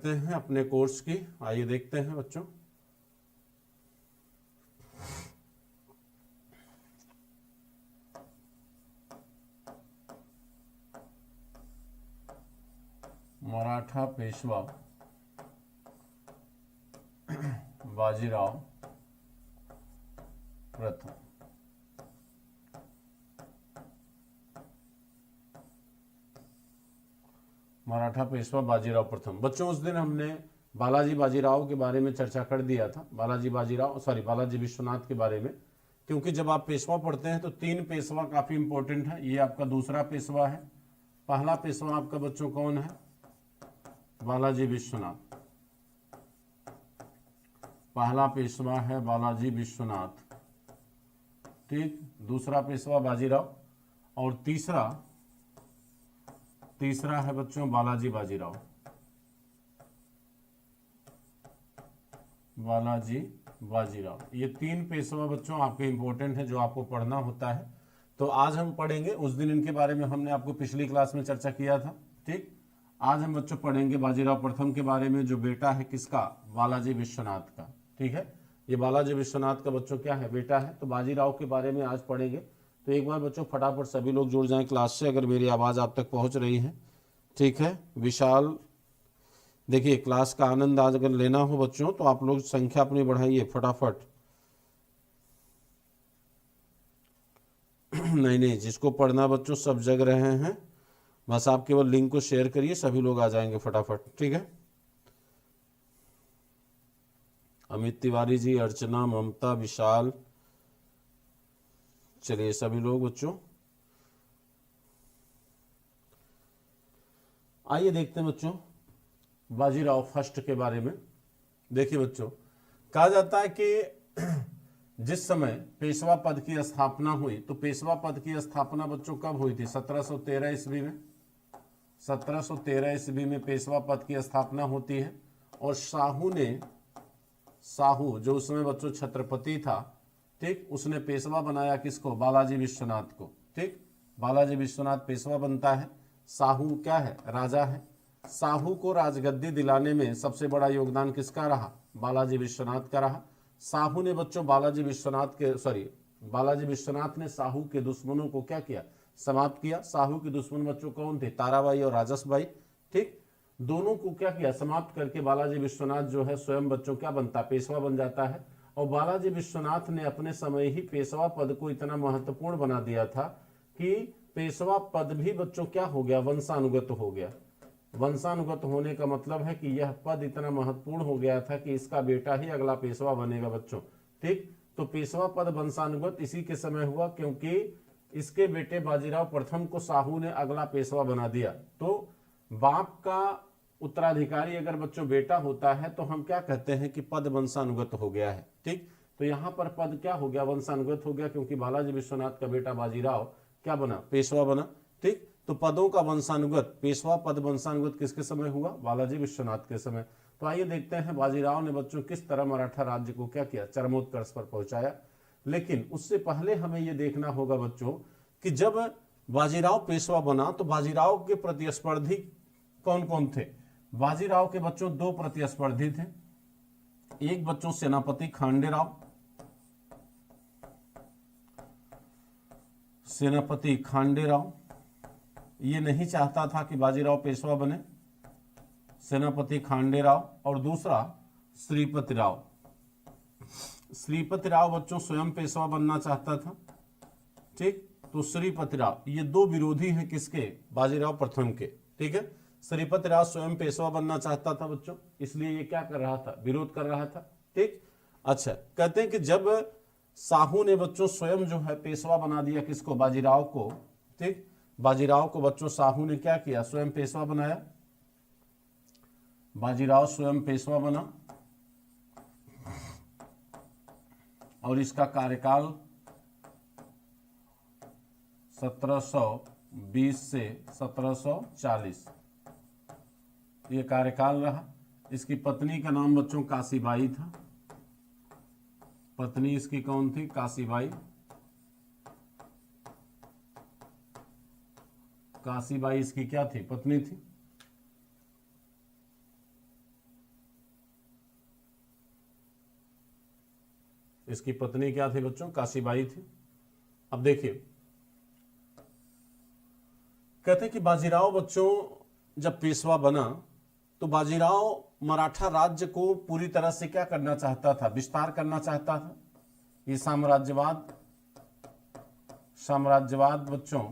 करते हैं अपने कोर्स की। आइए देखते हैं बच्चों। मराठा पेशवा बाजीराव प्रथम। मराठा पेशवा बाजीराव प्रथम। बच्चों उस दिन हमने बालाजी बाजीराव के बारे में चर्चा कर दिया था, बालाजी विश्वनाथ के बारे में। क्योंकि जब आप पेशवा पढ़ते हैं तो 3 पेशवा काफी इंपॉर्टेंट है। ये आपका दूसरा पेशवा है। पहला पेशवा आपका बच्चों कौन है? बालाजी विश्वनाथ। पहला पेशवा है बालाजी विश्वनाथ, ठीक। दूसरा पेशवा बाजीराव, और तीसरा है बच्चों बालाजी बाजीराव। बालाजी बाजीराव, ये 3 पेशवा बच्चों आपके इंपॉर्टेंट है जो आपको पढ़ना होता है। तो आज हम पढ़ेंगे, उस दिन इनके बारे में हमने आपको पिछली क्लास में चर्चा किया था, ठीक। आज हम बच्चों पढ़ेंगे बाजीराव प्रथम के बारे में, जो बेटा है किसका? बालाजी विश्वनाथ का, ठीक है। ये बालाजी विश्वनाथ का बच्चों क्या है? बेटा है। तो बाजीराव के बारे में आज पढ़ेंगे। तो एक बार बच्चों फटाफट सभी लोग जुड़ जाएं क्लास से, अगर मेरी आवाज़ आप तक पहुंच रही है, ठीक है। विशाल, देखिए क्लास का आनंद आज अगर लेना हो बच्चों तो आप लोग संख्या अपनी बढ़ाइए फटाफट। नहीं, जिसको पढ़ना बच्चों सब जग रहे हैं, बस आप केवल लिंक को शेयर करिए, सभी लोग आ जाएंगे फटाफट, ठीक है। अमित तिवारी जी, अर्चना, ममता, विशाल, चलिए सभी लोग बच्चों आइए देखते हैं बच्चों बाजीराव फर्स्ट के बारे में। देखिए बच्चों, कहा जाता है कि जिस समय पेशवा पद की स्थापना हुई, तो पेशवा पद की स्थापना बच्चों कब हुई थी? 1713 ईस्वी में। 1713 ईस्वी में पेशवा पद की स्थापना होती है। और साहू जो उस समय बच्चों छत्रपति था, ठीक, उसने पेशवा बनाया किसको? बालाजी विश्वनाथ को, ठीक। बालाजी विश्वनाथ पेशवा बनता है। साहू क्या है? राजा है। साहू को राजगद्दी दिलाने में सबसे बड़ा योगदान किसका रहा? बालाजी विश्वनाथ का रहा। साहू ने बच्चों बालाजी विश्वनाथ ने साहू के दुश्मनों को क्या किया? समाप्त किया। साहू के दुश्मन बच्चों कौन थे? ताराबाई और राजसबाई, ठीक। दोनों को क्या किया? समाप्त करके बालाजी विश्वनाथ जो है स्वयं बच्चों क्या बनता? पेशवा बन जाता है। और बालाजी विश्वनाथ ने अपने समय ही पेशवा पद को इतना महत्वपूर्ण बना दिया था कि पेशवा पद भी बच्चों क्या हो गया? वंशानुगत हो गया। वंशानुगत होने का मतलब है कि यह पद इतना महत्वपूर्ण हो गया था कि इसका बेटा ही अगला पेशवा बनेगा बच्चों, ठीक। तो पेशवा पद वंशानुगत इसी के समय हुआ क्योंकि इसके बेटे बाजीराव प्रथम को साहू ने अगला पेशवा बना दिया। तो बाप का उत्तराधिकारी अगर बच्चों बेटा होता है तो हम क्या कहते हैं कि पद वंशानुगत हो गया है, ठीक। तो यहाँ पर पद क्या हो गया? वंशानुगत हो गया, क्योंकि बालाजी विश्वनाथ का बेटा बाजीराव क्या बना? पेशवा बना, ठीक। तो पदों का वंशानुगत, पेशवा पद वंशानुगत किसके समय हुआ? बालाजी विश्वनाथ के समय। तो आइए देखते हैं बाजीराव ने बच्चों किस तरह मराठा राज्य को क्या किया? चरमोत्कर्ष पर पहुंचाया। लेकिन उससे पहले हमें यह देखना होगा बच्चों कि जब बाजीराव पेशवा बना तो बाजीराव के प्रतिस्पर्धी कौन कौन थे? बाजीराव के बच्चों 2 प्रतिस्पर्धी थे। एक बच्चों सेनापति खांडेराव, ये नहीं चाहता था कि बाजीराव पेशवा बने, सेनापति खांडेराव। और दूसरा श्रीपति राव बच्चों स्वयं पेशवा बनना चाहता था, ठीक। तो श्रीपति राव, ये 2 विरोधी हैं किसके? बाजीराव प्रथम के, ठीक है। श्रीपति राव स्वयं पेशवा बनना चाहता था बच्चों, इसलिए ये क्या कर रहा था? विरोध कर रहा था, ठीक। अच्छा, कहते हैं कि जब साहू ने बच्चों स्वयं जो है पेशवा बना दिया किसको? बाजीराव को, ठीक। बाजीराव को बच्चों साहू ने क्या किया? स्वयं पेशवा बनाया। बाजीराव स्वयं पेशवा बना और इसका कार्यकाल 1720 से 1740 ये कार्यकाल रहा। इसकी पत्नी का नाम बच्चों काशीबाई था। पत्नी इसकी कौन थी? काशीबाई। काशीबाई इसकी क्या थी? पत्नी थी। इसकी पत्नी क्या थी बच्चों? काशीबाई थी। अब देखिए, कहते हैं कि बाजीराव बच्चों जब पेशवा बना तो बाजीराव मराठा राज्य को पूरी तरह से क्या करना चाहता था? विस्तार करना चाहता था। ये साम्राज्यवाद बच्चों,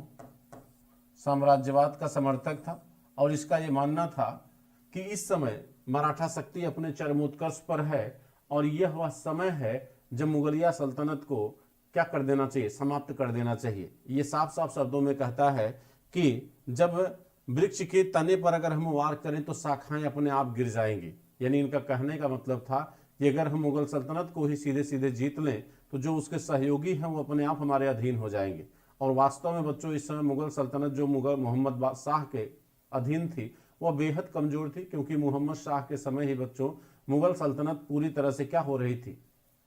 साम्राज्यवाद का समर्थक था और इसका ये मानना था कि इस समय मराठा शक्ति अपने चरमोत्कर्ष पर है और यह वह समय है जब मुगलिया सल्तनत को क्या कर देना चाहिए? समाप्त कर देना चाहिए। ये साफ साफ शब्दों में कहता है कि जब वृक्ष के तने पर अगर हम वार करें तो शाखाएं अपने आप गिर जाएंगी। यानी इनका कहने का मतलब था कि अगर हम मुगल सल्तनत को ही सीधे सीधे जीत लें तो जो उसके सहयोगी हैं वो अपने आप हमारे अधीन हो जाएंगे। और वास्तव में बच्चों इस समय मुगल सल्तनत जो मुगल मोहम्मद शाह के अधीन थी वह बेहद कमजोर थी, क्योंकि मोहम्मद शाह के समय ही बच्चों मुगल सल्तनत पूरी तरह से क्या हो रही थी?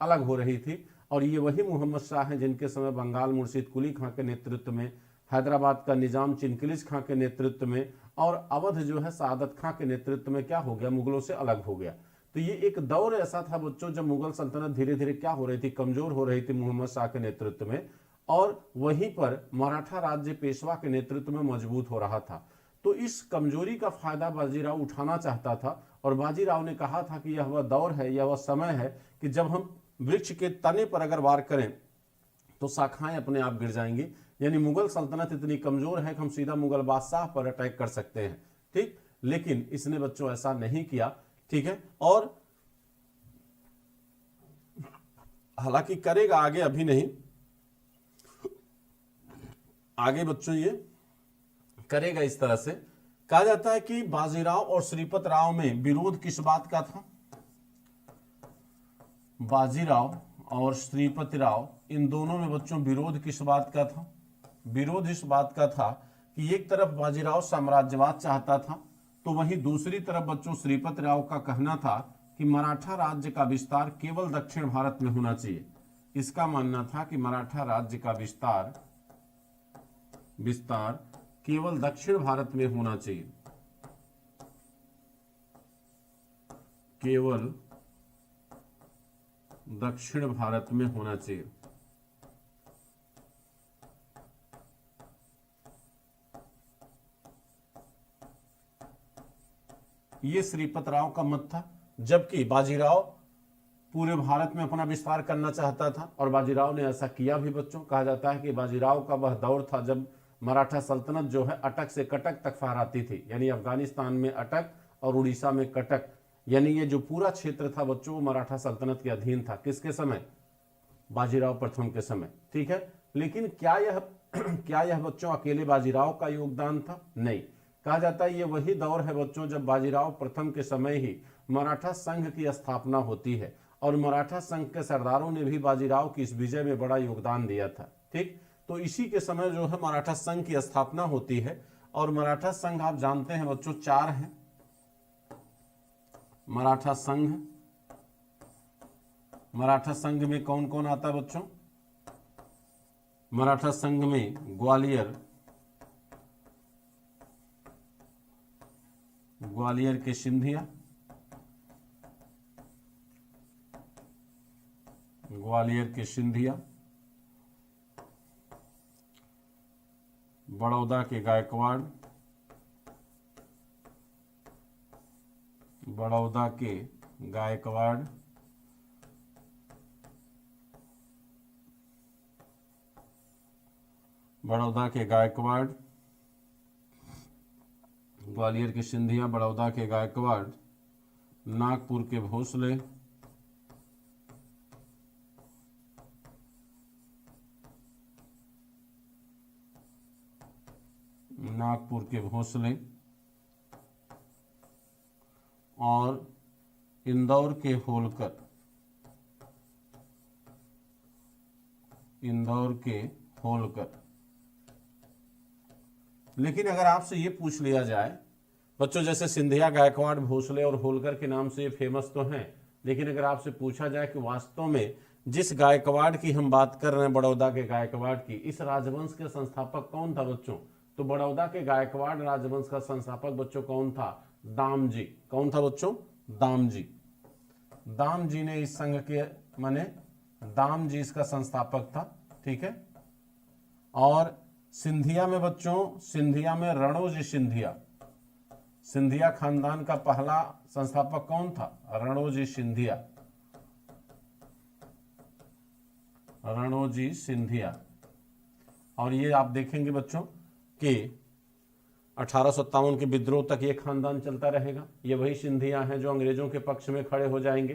अलग हो रही थी। और ये वही मोहम्मद शाह हैं जिनके समय बंगाल मुर्शिद कुली खां के नेतृत्व में, हैदराबाद का निजाम चिनकिलिज खां के नेतृत्व में और अवध जो है सादत खां के नेतृत्व में क्या हो गया? मुगलों से अलग हो गया। तो ये एक दौर ऐसा था बच्चों जब मुगल सल्तनत धीरे धीरे क्या हो रही थी? कमजोर हो रही थी मोहम्मद शाह के नेतृत्व में, और वहीं पर मराठा राज्य पेशवा के नेतृत्व में मजबूत हो रहा था। तो इस कमजोरी का फायदा बाजीराव उठाना चाहता था और बाजीराव ने कहा था कि यह वह दौर है, यह वह समय है कि जब हम वृक्ष के तने पर अगर वार करें तो शाखाएं अपने आप गिर जाएंगी। यानी मुगल सल्तनत इतनी कमजोर है कि हम सीधा मुगल बादशाह पर अटैक कर सकते हैं। ठीक, लेकिन इसने बच्चों ऐसा नहीं किया। ठीक है, और हालांकि करेगा आगे, अभी नहीं, आगे बच्चों ये करेगा। इस तरह से कहा जाता है कि बाजीराव और श्रीपत राव में विरोध किस बात का था? बाजीराव और श्रीपति राव इन दोनों में बच्चों विरोध किस बात का था? विरोध इस बात का था कि एक तरफ बाजीराव साम्राज्यवाद चाहता था तो वहीं दूसरी तरफ बच्चों श्रीपति राव का कहना था कि मराठा राज्य का विस्तार केवल दक्षिण भारत में होना चाहिए। इसका मानना था कि मराठा राज्य का विस्तार केवल दक्षिण भारत में होना चाहिए, केवल दक्षिण भारत में होना चाहिए। ये श्रीपत राव का मत था, जबकि बाजीराव पूरे भारत में अपना विस्तार करना चाहता था और बाजीराव ने ऐसा किया भी बच्चों। कहा जाता है कि बाजीराव का वह दौर था जब मराठा सल्तनत जो है अटक से कटक तक फहराती थी, यानी अफगानिस्तान में अटक और उड़ीसा में कटक, यानी ये जो पूरा क्षेत्र था बच्चों वो मराठा सल्तनत के अधीन था। किसके समय? बाजीराव प्रथम के समय। ठीक है, लेकिन क्या यह बच्चों अकेले बाजीराव का योगदान था? नहीं। कहा जाता है ये वही दौर है बच्चों जब बाजीराव प्रथम के समय ही मराठा संघ की स्थापना होती है और मराठा संघ के सरदारों ने भी बाजीराव की इस विजय में बड़ा योगदान दिया था। ठीक, तो इसी के समय जो है मराठा संघ की स्थापना होती है और मराठा संघ आप जानते हैं बच्चों 4 हैं। मराठा संघ में कौन कौन आता है बच्चों? मराठा संघ में ग्वालियर के सिंधिया, बड़ौदा के गायकवाड़, ग्वालियर के सिंधिया, बड़ौदा के गायकवाड़, नागपुर के भोसले, और इंदौर के होलकर। लेकिन अगर आपसे ये पूछ लिया जाए बच्चों, जैसे सिंधिया, गायकवाड़, भोसले और होलकर के नाम से ये फेमस तो हैं, लेकिन अगर आपसे पूछा जाए कि वास्तव में जिस गायकवाड़ की हम बात कर रहे हैं, बड़ौदा के गायकवाड़ की, इस राजवंश के संस्थापक कौन था बच्चों? तो बड़ौदा के गायकवाड़ राजवंश का संस्थापक बच्चों कौन था? दामजी। कौन था बच्चों? दामजी ने इस संघ के माने दाम जी इसका संस्थापक था। ठीक है। और सिंधिया में बच्चों, सिंधिया में रणोजी सिंधिया, सिंधिया खानदान का पहला संस्थापक कौन था? रणोजी सिंधिया, रणोजी सिंधिया। और ये आप देखेंगे बच्चों कि 1857 के विद्रोह तक ये खानदान चलता रहेगा। ये वही सिंधिया हैं जो अंग्रेजों के पक्ष में खड़े हो जाएंगे।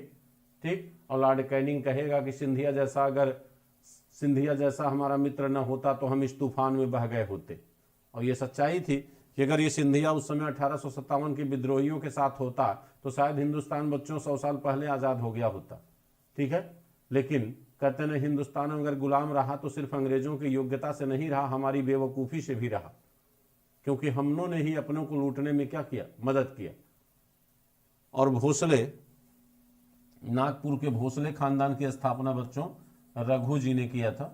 ठीक। और लॉर्ड कैनिंग कहेगा कि सिंधिया जैसा हमारा मित्र न होता तो हम इस तूफान में बह गए होते। और ये सच्चाई थी कि अगर ये सिंधिया उस समय 1857 के विद्रोहियों के साथ होता तो शायद हिंदुस्तान बच्चों 100 साल पहले आज़ाद हो गया होता। ठीक है। लेकिन कहते हैं हिंदुस्तान में अगर गुलाम रहा तो सिर्फ अंग्रेजों की योग्यता से नहीं रहा, हमारी बेवकूफ़ी से भी रहा, क्योंकि हमनों ने ही अपनों को लूटने में क्या किया? मदद किया। और भोसले, नागपुर के भोसले खानदान की स्थापना बच्चों रघु जी ने किया था।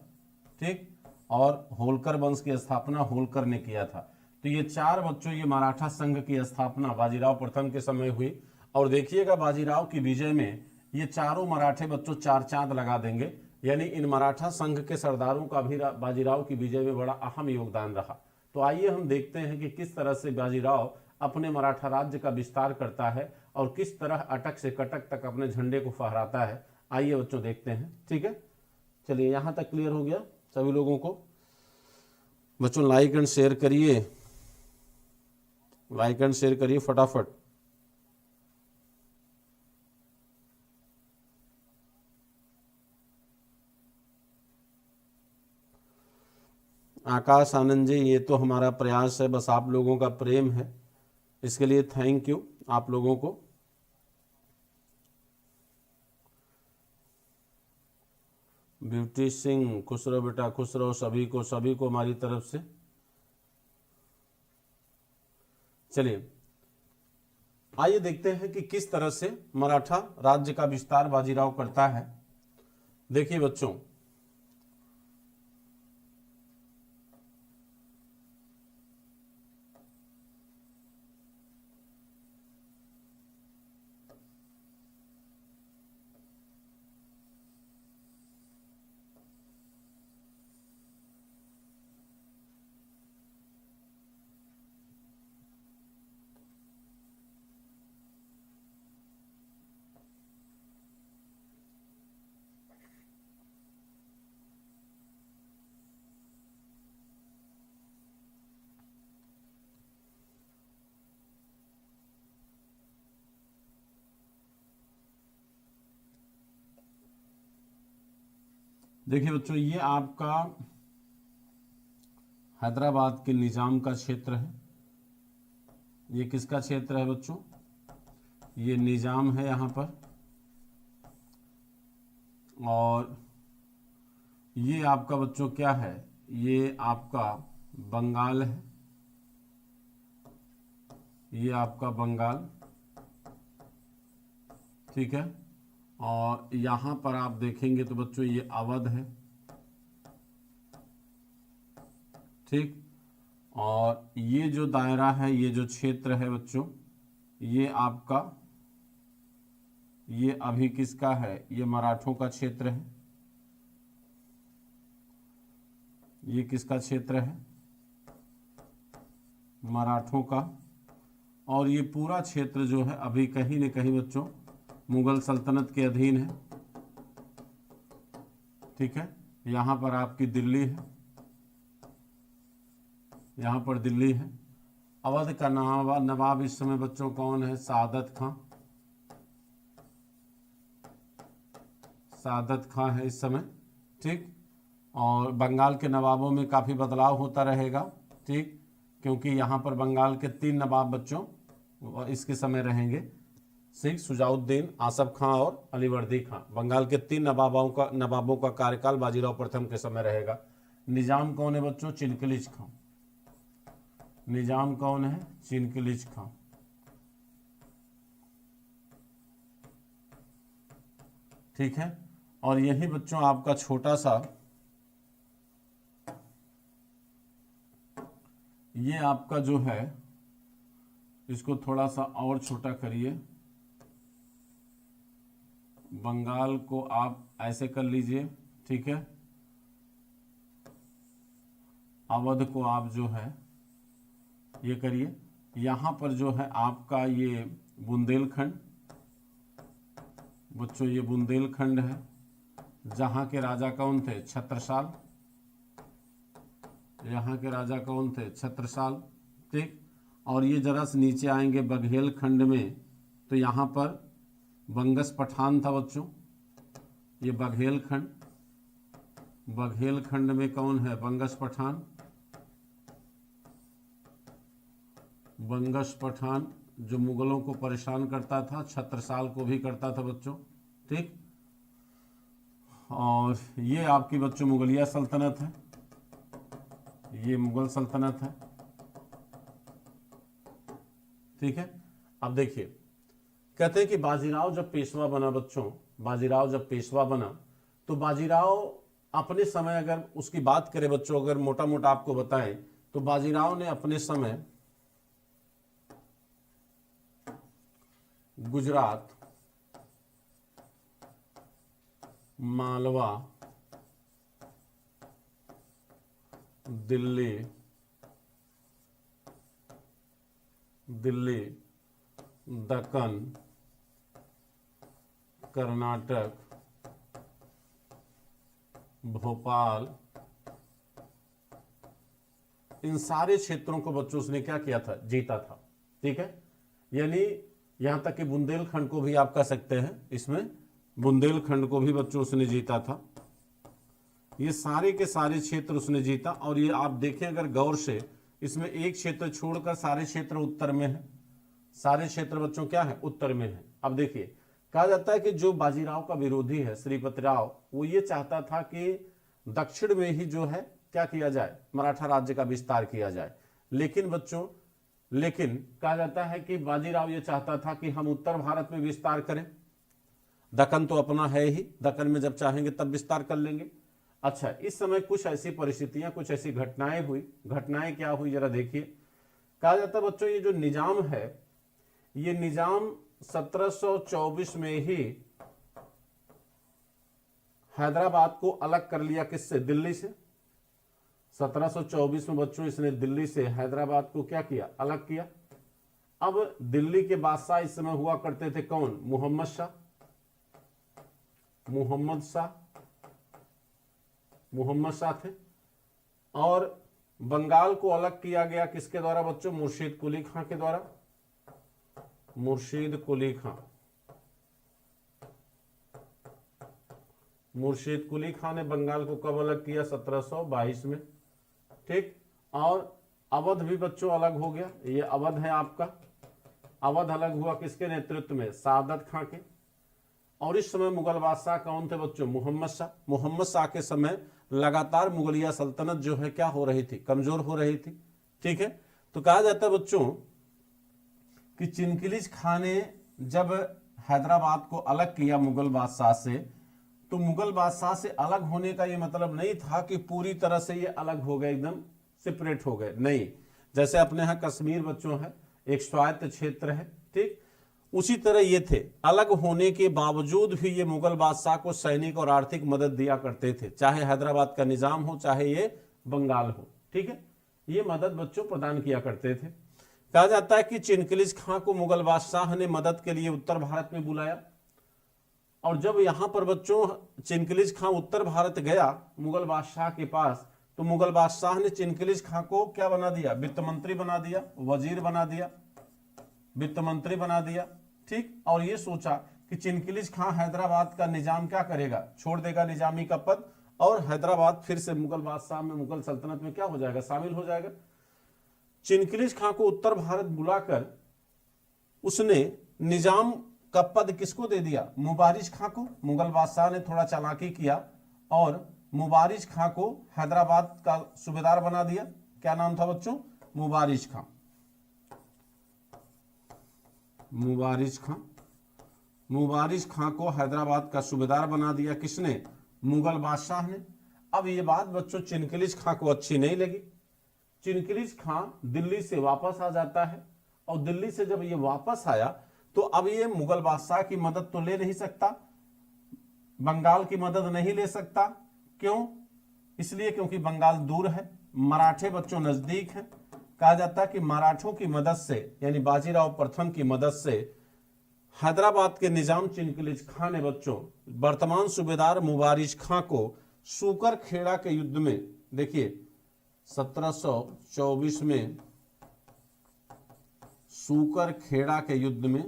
ठीक। और होलकर वंश की स्थापना होलकर ने किया था। तो ये चार बच्चों, ये मराठा संघ की स्थापना बाजीराव प्रथम के समय हुई। और देखिएगा बाजीराव की विजय में ये चारों मराठे बच्चों चार चांद लगा देंगे, यानी इन मराठा संघ के सरदारों का भी बाजीराव की विजय में बड़ा अहम योगदान रहा। तो आइए हम देखते हैं कि किस तरह से बाजीराव अपने मराठा राज्य का विस्तार करता है और किस तरह अटक से कटक तक अपने झंडे को फहराता है। आइए बच्चों देखते हैं। ठीक है। चलिए, यहां तक क्लियर हो गया सभी लोगों को? बच्चों लाइक एंड शेयर करिए, लाइक एंड शेयर करिए फटाफट। आकाश आनंद जी, ये तो हमारा प्रयास है, बस आप लोगों का प्रेम है, इसके लिए थैंक यू आप लोगों को। ब्यूटी सिंह, खुश रहो बेटा, खुश रहो। सभी को हमारी तरफ से। चलिए आइए देखते हैं कि किस तरह से मराठा राज्य का विस्तार बाजीराव करता है। देखिए बच्चों, ये आपका हैदराबाद के निजाम का क्षेत्र है। ये किसका क्षेत्र है बच्चों? ये निजाम है यहाँ पर। और ये आपका बच्चों क्या है? ये आपका बंगाल है। ये आपका बंगाल। ठीक है। और यहाँ पर आप देखेंगे तो बच्चों ये अवध है। ठीक। और ये जो दायरा है, ये जो क्षेत्र है बच्चों, ये आपका, ये अभी किसका है? ये मराठों का क्षेत्र है। ये किसका क्षेत्र है? मराठों का। और ये पूरा क्षेत्र जो है अभी कहीं न कहीं बच्चों मुगल सल्तनत के अधीन है। ठीक है। यहाँ पर आपकी दिल्ली है, यहाँ पर दिल्ली है। अवध का नवाब इस समय बच्चों कौन है? सादत खां। सादत खां है इस समय। ठीक। और बंगाल के नवाबों में काफ़ी बदलाव होता रहेगा। ठीक। क्योंकि यहाँ पर बंगाल के 3 नवाब बच्चों इसके समय रहेंगे। सिख, सुजाउद्दीन, आसफ खां और अलीवर्दी खां। बंगाल के 3 नवाबों का कार्यकाल बाजीराव प्रथम के समय रहेगा। निजाम कौन है बच्चों? चिनकलिज खां। निजाम कौन है? चिनकलिज खां। ठीक है। और यही बच्चों आपका छोटा सा, ये आपका जो है, इसको थोड़ा सा और छोटा करिए। बंगाल को आप ऐसे कर लीजिए, ठीक है। अवध को आप जो है ये करिए। यहाँ पर जो है आपका ये बुंदेलखंड, बच्चों ये बुंदेलखंड है, जहाँ के राजा कौन थे? छत्रसाल। यहाँ के राजा कौन थे? छत्रसाल, ठीक। और ये जरा से नीचे आएंगे बघेलखंड में, तो यहाँ पर बंगस पठान था बच्चों। ये बघेलखंड, बघेलखंड में कौन है? बंगस पठान। बंगस पठान जो मुगलों को परेशान करता था, छत्रसाल को भी करता था बच्चों, ठीक। और ये आपकी बच्चों मुगलिया सल्तनत है, ये मुगल सल्तनत है, ठीक है। अब देखिए, कहते हैं कि बाजीराव जब पेशवा बना बच्चों, बाजीराव जब पेशवा बना, तो बाजीराव अपने समय, अगर उसकी बात करें बच्चों, अगर मोटा मोटा आपको बताएं, तो बाजीराव ने अपने समय गुजरात, मालवा, दिल्ली, दक्कन, कर्नाटक, भोपाल, इन सारे क्षेत्रों को बच्चों उसने क्या किया था? जीता था, ठीक है। यानी यहां तक कि बुंदेलखंड को भी आप कह सकते हैं, इसमें बुंदेलखंड को भी बच्चों उसने जीता था। ये सारे के सारे क्षेत्र उसने जीता। और ये आप देखें अगर गौर से, इसमें एक क्षेत्र छोड़कर सारे क्षेत्र उत्तर में है, सारे क्षेत्र बच्चों क्या है? उत्तर में है। अब देखिए, कहा जाता है कि जो बाजीराव का विरोधी है श्रीपति राव, वो ये चाहता था कि दक्षिण में ही जो है क्या किया जाए? मराठा राज्य का विस्तार किया जाए। लेकिन बच्चों, लेकिन कहा जाता है कि बाजीराव ये चाहता था कि हम उत्तर भारत में विस्तार करें, दक्कन तो अपना है ही, दक्कन में जब चाहेंगे तब विस्तार कर लेंगे। अच्छा, इस समय कुछ ऐसी परिस्थितियां, कुछ ऐसी घटनाएं हुई। घटनाएं क्या हुई जरा देखिए। कहा जाता है बच्चों, ये जो निजाम है, ये निजाम 1724 में ही हैदराबाद को अलग कर लिया। किससे? दिल्ली से। 1724 में बच्चों इसने दिल्ली से हैदराबाद को क्या किया? अलग किया। अब दिल्ली के बादशाह इस समय हुआ करते थे कौन? मोहम्मद शाह। मोहम्मद शाह थे। और बंगाल को अलग किया गया किसके द्वारा बच्चों? मुर्शीद कुली खां के द्वारा। मुर्शीद कुली खां, मुर्शीद कुली खां ने बंगाल को कब अलग किया? 1722 में, ठीक। और अवध भी बच्चों अलग हो गया। ये अवध है आपका। अवध अलग हुआ किसके नेतृत्व में? सादत खां के। और इस समय मुगल बादशाह कौन थे बच्चों? मोहम्मद शाह। मोहम्मद शाह के समय लगातार मुगलिया सल्तनत जो है क्या हो रही थी? कमजोर हो रही थी, ठीक है। तो कहा जाता है बच्चों कि चिनकिलिज खां ने जब हैदराबाद को अलग किया मुगल बादशाह से, तो मुगल बादशाह से अलग होने का ये मतलब नहीं था कि पूरी तरह से ये अलग हो गए, एकदम सेपरेट हो गए, नहीं। जैसे अपने यहाँ कश्मीर बच्चों है, एक स्वायत्त क्षेत्र है, ठीक। उसी तरह ये थे। अलग होने के बावजूद भी ये मुगल बादशाह को सैनिक और आर्थिक मदद दिया करते थे, चाहे हैदराबाद का निजाम हो, चाहे ये बंगाल हो, ठीक है। ये मदद बच्चों प्रदान किया करते थे। कहा जाता है कि चिनकिलिज खां को मुगल बादशाह ने मदद के लिए उत्तर भारत में बुलाया। और जब यहां पर बच्चों चिनकिलिज खां उत्तर भारत गया मुगल बादशाह के पास, तो मुगल बादशाह ने चिनकिलिज खां को क्या बना दिया? वित्त मंत्री बना दिया, वजीर बना दिया, वित्त मंत्री बना दिया, ठीक। और ये सोचा कि चिनकिलिज खां हैदराबाद का निजाम क्या करेगा? छोड़ देगा निजामी का पद, और हैदराबाद फिर से मुगल बादशाह में, मुगल सल्तनत में क्या हो जाएगा? शामिल हो जाएगा। चिनकिलिज खां को उत्तर भारत बुलाकर उसने निजाम का पद किसको दे दिया? मुबारिज खां को। मुगल बादशाह ने थोड़ा चालाकी किया और मुबारिज खां को हैदराबाद का सूबेदार बना दिया। क्या नाम था बच्चों? मुबारिज खां। मुबारिज खां, मुबारिज खां को हैदराबाद का सूबेदार बना दिया। किसने? मुगल बादशाह ने। अब ये बात बच्चों चिनकिलिज खां को अच्छी नहीं लगी। चिनकिलिज खां दिल्ली से वापस आ जाता है, और दिल्ली से जब ये वापस आया तो अब ये मुगल बादशाह की मदद तो ले नहीं सकता, बंगाल की मदद नहीं ले सकता। क्यों? इसलिए क्योंकि बंगाल दूर है, मराठे बच्चों नजदीक है। कहा जाता है कि मराठों की मदद से, यानी बाजीराव प्रथम की मदद से हैदराबाद के निजाम चिनकिलिज खां ने बच्चों वर्तमान सूबेदार मुबारिज खां को सूकर खेड़ा के युद्ध में, देखिए 1724 में सूकर खेड़ा के युद्ध में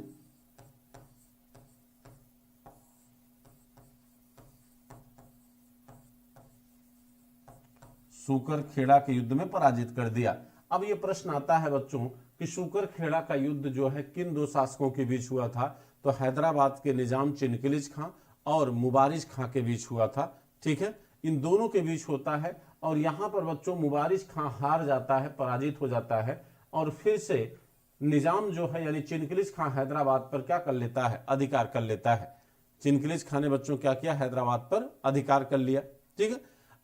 सूकर खेड़ा के युद्ध में पराजित कर दिया। अब यह प्रश्न आता है बच्चों कि सूकर खेड़ा का युद्ध जो है किन दो शासकों के बीच हुआ था? तो हैदराबाद के निजाम चिनकिलिज खां और मुबारिज खां के बीच हुआ था। ठीक है, इन दोनों के बीच होता है और यहां पर बच्चों मुबारिज खां हार जाता है, पराजित हो जाता है और फिर से निजाम जो है यानी चिनकिलिज खां हैदराबाद पर क्या कर लेता है? अधिकार कर लेता है। चिनकिलिज खां ने बच्चों क्या किया? हैदराबाद पर अधिकार कर लिया। ठीक है,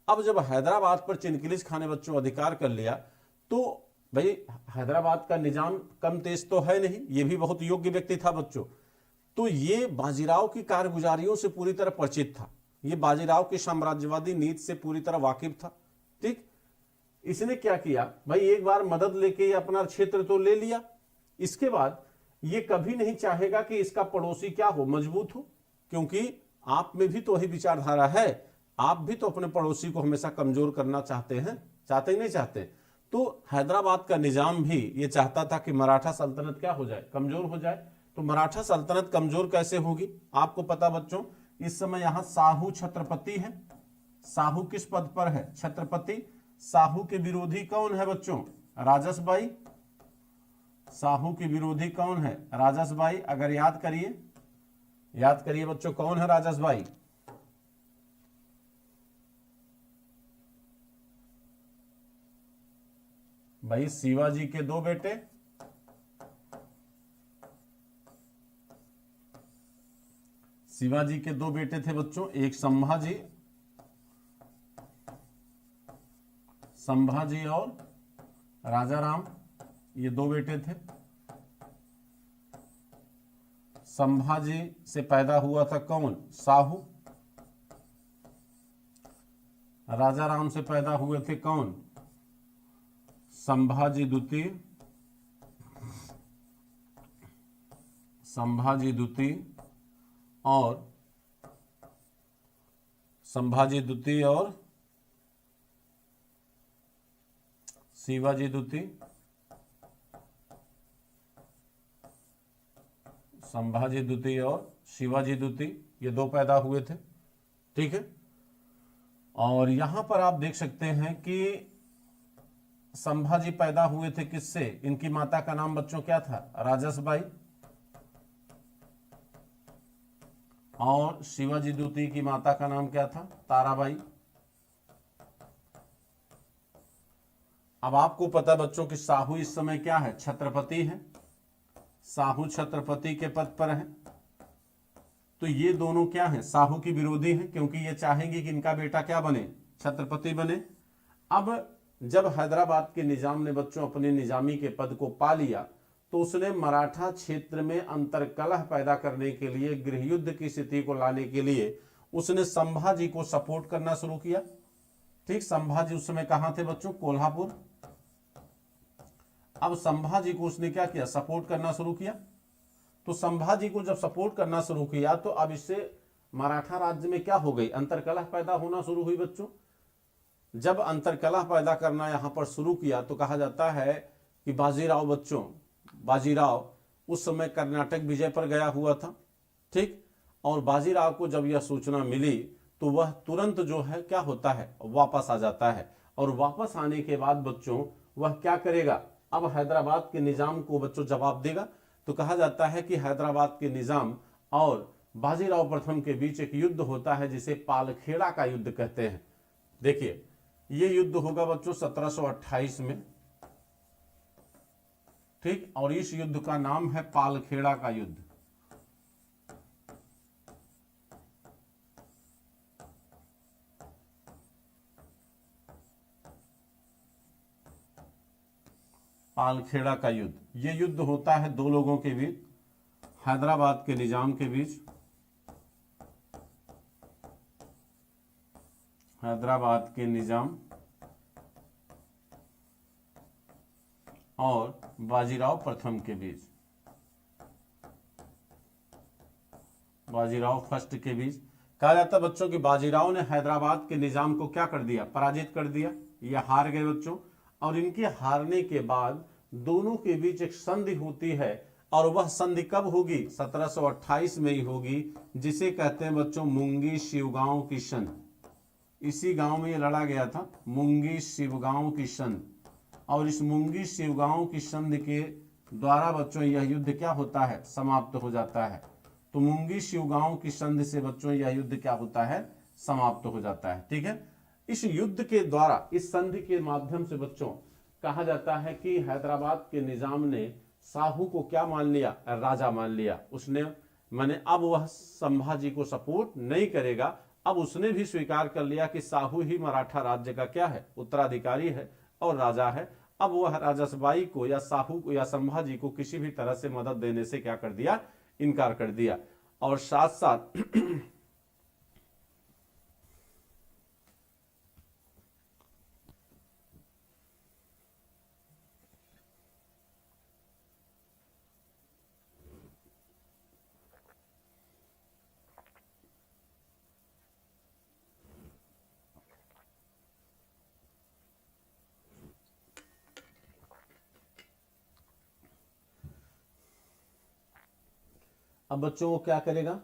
अब जब हैदराबाद पर चिनकिलिज खां ने बच्चों अधिकार कर लिया तो भाई हैदराबाद का निजाम कम तेज तो है नहीं, ये भी बहुत योग्य व्यक्ति था बच्चों। तो ये बाजीराव की कारगुजारियों से पूरी तरह परिचित था, ये बाजीराव की साम्राज्यवादी नीति से पूरी तरह वाकिफ था। ठीक, इसने क्या किया भाई, एक बार मदद लेके अपना क्षेत्र तो ले लिया, इसके बाद ये कभी नहीं चाहेगा कि इसका पड़ोसी क्या हो? मजबूत हो, क्योंकि आप में भी तो वही विचारधारा है, आप भी तो अपने पड़ोसी को हमेशा कमजोर करना चाहते हैं, चाहते ही नहीं चाहते? तो हैदराबाद का निजाम भी ये चाहता था कि मराठा सल्तनत क्या हो जाए? कमजोर हो जाए। तो मराठा सल्तनत कमजोर कैसे होगी? आपको पता बच्चों, इस समय यहां साहू छत्रपति है। साहू किस पद पर है? छत्रपति। साहू के विरोधी कौन है बच्चों? राजसबाई। साहू की विरोधी कौन है? राजसबाई। अगर याद करिए बच्चों, कौन है राजसबाई? भाई शिवाजी के दो बेटे, शिवाजी के दो बेटे थे बच्चों, एक संभाजी और राजा राम, ये दो बेटे थे। संभाजी से पैदा हुआ था कौन? साहू। राजा राम से पैदा हुए थे कौन? संभाजी द्वितीय। संभाजी द्वितीय और संभाजी द्वितीय और शिवाजी द्वितीय। संभाजी द्वितीय और शिवाजी द्वितीय, ये दो पैदा हुए थे। ठीक है, और यहां पर आप देख सकते हैं कि संभाजी पैदा हुए थे किससे? इनकी माता का नाम बच्चों क्या था? राजसबाई। और शिवाजी द्वितीय की माता का नाम क्या था? ताराबाई। अब आपको पता बच्चों कि साहू इस समय क्या है? छत्रपति है। साहू छत्रपति के पद पर है। तो ये दोनों क्या हैं? साहू की विरोधी हैं, क्योंकि ये चाहेंगे कि इनका बेटा क्या बने? छत्रपति बने। अब जब हैदराबाद के निजाम ने बच्चों अपने निजामी के पद को पा लिया तो उसने मराठा क्षेत्र में अंतर्कलह पैदा करने के लिए, गृह युद्ध की स्थिति को लाने के लिए उसने संभाजी को सपोर्ट करना शुरू किया। ठीक, संभाजी उस समय कहां थे बच्चों? कोल्हापुर। अब संभाजी को उसने क्या किया? सपोर्ट करना शुरू किया। तो संभाजी को जब सपोर्ट करना शुरू किया तो अब इससे मराठा राज्य में क्या हो गई? अंतर्कलह पैदा होना शुरू हुई बच्चों। जब अंतर्कलह पैदा करना यहां पर शुरू किया तो कहा जाता है कि बाजीराव उस समय कर्नाटक विजय पर गया हुआ था। ठीक, और बाजीराव को जब यह सूचना मिली तो वह तुरंत जो है क्या होता है? वापस आ जाता है। और वापस आने के बाद बच्चों वह क्या करेगा? अब हैदराबाद के निजाम को बच्चों जवाब देगा। तो कहा जाता है कि हैदराबाद के निजाम और बाजीराव प्रथम के बीच एक युद्ध होता है जिसे पालखेड़ा का युद्ध कहते हैं। देखिए, ये युद्ध होगा बच्चों 1728 में। ठीक, और इस युद्ध का नाम है पालखेड़ा का युद्ध। पालखेड़ा का युद्ध, ये युद्ध होता है दो लोगों के बीच, हैदराबाद के निजाम के बीच हैदराबाद के निजाम और बाजीराव प्रथम के बीच, बाजीराव फर्स्ट के बीच। कहा जाता है बच्चों कि बाजीराव ने हैदराबाद के निजाम को क्या कर दिया, पराजित कर दिया, ये हार गए बच्चों। और इनके हारने के बाद दोनों के बीच एक संधि होती है, और वह संधि कब होगी, 1728 में ही होगी, जिसे कहते हैं बच्चों मुंगी शिवगांव की संधि। इसी गांव में ये लड़ा गया था, मुंगी शिवगांव की संधि। और इस मुंगी शिवगांव की संधि के द्वारा बच्चों यह युद्ध क्या होता है, समाप्त हो जाता है। तो मुंगी शिवगांव की संधि से बच्चों यह युद्ध क्या होता है, समाप्त हो जाता है। ठीक है, इस युद्ध के द्वारा, इस संधि के माध्यम से बच्चों कहा जाता है कि हैदराबाद के निजाम ने साहू को क्या मान लिया, राजा मान लिया। उसने माने अब वह संभाजी को सपोर्ट नहीं करेगा, अब उसने भी स्वीकार कर लिया कि साहू ही मराठा राज्य का क्या है, उत्तराधिकारी है और राजा है। अब वह राजसबाई को या साहू को या संभाजी को किसी भी तरह से मदद देने से क्या कर दिया, इनकार कर दिया। और साथ साथ अब बच्चों वो क्या करेगा,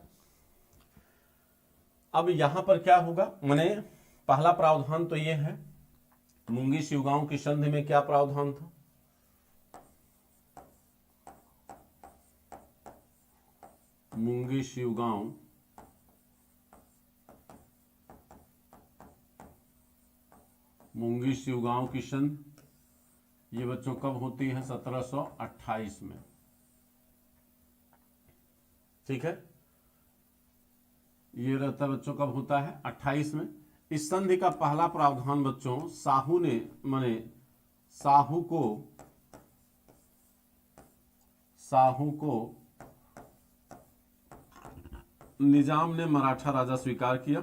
अब यहां पर क्या होगा, मैंने पहला प्रावधान तो ये है, मुंगी शिवगांव की संधि में क्या प्रावधान था, मुंगी शिवगांव की संधि ये बच्चों कब होती है, 1728 में। ठीक है, ये रहता बच्चों कब होता है, 28 में। इस संधि का पहला प्रावधान बच्चों साहू ने माने साहू को निजाम ने मराठा राजा स्वीकार किया।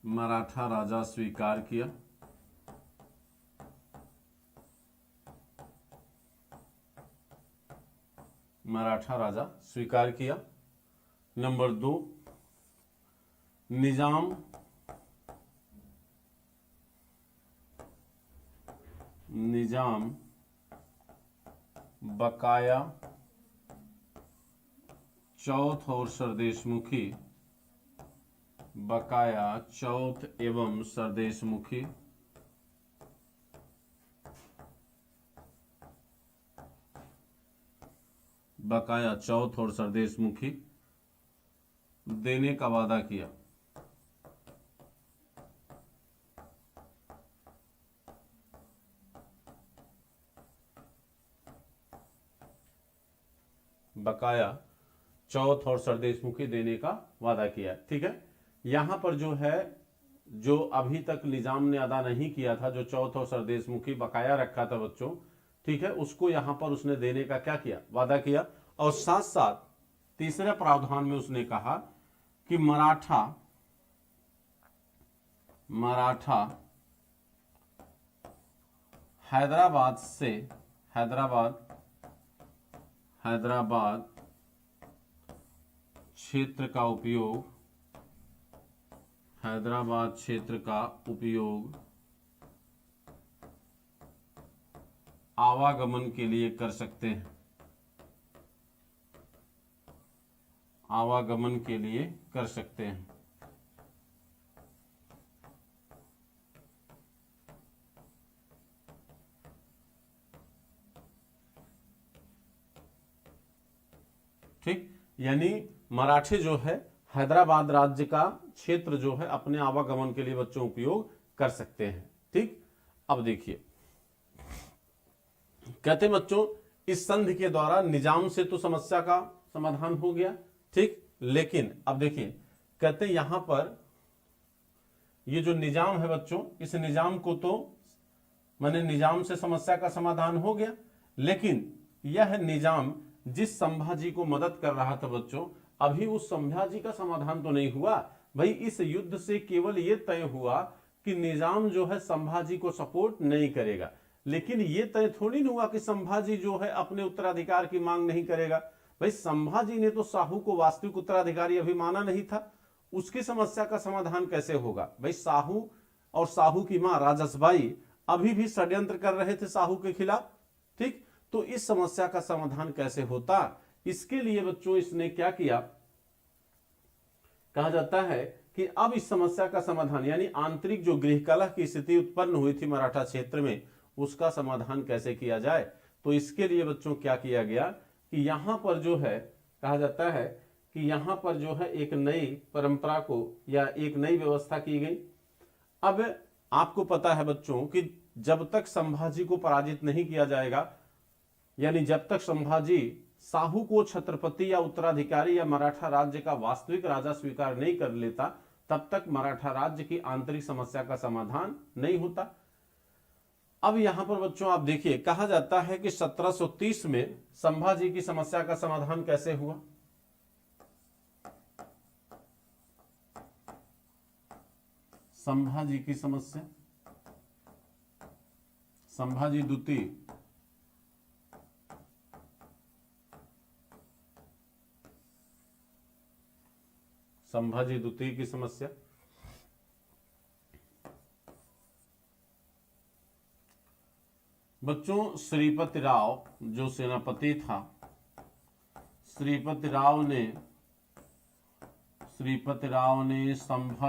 मराठा राजा स्वीकार किया। मराठा राजा स्वीकार किया। नंबर 2, निजाम बकाया चौथ और सरदेशमुखी, बकाया चौथ एवं सरदेशमुखी बकाया चौथ और सरदेशमुखी देने का वादा किया। बकाया चौथ और सरदेशमुखी देने का वादा किया। ठीक है, यहां पर जो है, जो अभी तक निजाम ने अदा नहीं किया था, जो चौथ और सरदेशमुखी बकाया रखा था बच्चों, ठीक है, उसको यहां पर उसने देने का क्या किया, वादा किया। और साथ साथ तीसरे प्रावधान में उसने कहा कि मराठा हैदराबाद क्षेत्र का उपयोग आवागमन के लिए कर सकते हैं। आवागमन के लिए कर सकते हैं। ठीक, यानी मराठे जो है हैदराबाद राज्य का क्षेत्र जो है अपने आवागमन के लिए बच्चों उपयोग कर सकते हैं। ठीक, अब देखिए, कहते हैं बच्चों इस संधि के द्वारा निजाम से तो समस्या का समाधान हो गया। ठीक, लेकिन अब देखिए, कहते हैं यहां पर ये जो निजाम है बच्चों, इस निजाम को तो माने निजाम से समस्या का समाधान हो गया, लेकिन यह निजाम जिस संभाजी को मदद कर रहा था बच्चों, अभी उस संभाजी का समाधान तो नहीं हुआ भाई। इस युद्ध से केवल यह तय हुआ कि निजाम जो है संभाजी को सपोर्ट नहीं करेगा, लेकिन यह तय थोड़ी नहीं हुआ कि संभाजी जो है अपने उत्तराधिकार की मांग नहीं करेगा। भाई संभाजी ने तो साहू को वास्तविक उत्तराधिकारी अभी माना नहीं था, उसकी समस्या का समाधान कैसे होगा? भाई साहू और साहू की मां राजसबाई अभी भी षड्यंत्र कर रहे थे साहू के खिलाफ, ठीक। तो इस समस्या का समाधान कैसे होता? इसके लिए बच्चों इसने क्या किया, कहा जाता है कि अब इस समस्या का समाधान यानी आंतरिक जो गृह कलह की स्थिति उत्पन्न हुई थी मराठा क्षेत्र में, उसका समाधान कैसे किया जाए। तो इसके लिए बच्चों क्या किया गया कि यहां पर जो है, कहा जाता है कि यहां पर जो है एक नई परंपरा को या एक नई व्यवस्था की गई। अब आपको पता है बच्चों कि जब तक संभाजी को पराजित नहीं किया जाएगा, यानी जब तक संभाजी साहू को छत्रपति या उत्तराधिकारी या मराठा राज्य का वास्तविक राजा स्वीकार नहीं कर लेता, तब तक मराठा राज्य की आंतरिक समस्या का समाधान नहीं होता। अब यहां पर बच्चों आप देखिए, कहा जाता है कि 1730 में संभाजी की समस्या का समाधान कैसे हुआ। संभाजी की समस्या, संभाजी द्वितीय संभाजी द्वितीय की समस्या। बच्चों श्रीपति राव जो सेनापति था, श्रीपति राव ने संभाजी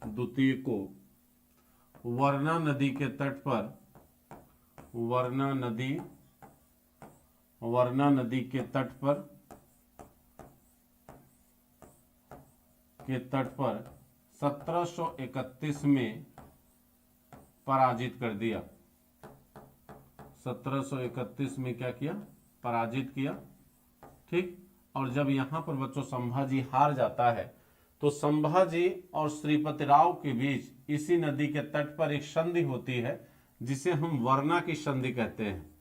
द्वितीय को वर्ना नदी के तट पर, वर्ना नदी के तट पर 1731 में पराजित कर दिया। 1731 में क्या किया? पराजित किया, ठीक। और जब यहां पर बच्चों संभाजी हार जाता है, तो संभाजी और श्रीपति राव के बीच इसी नदी के तट पर एक संधि होती है, जिसे हम वर्ना की संधि कहते हैं।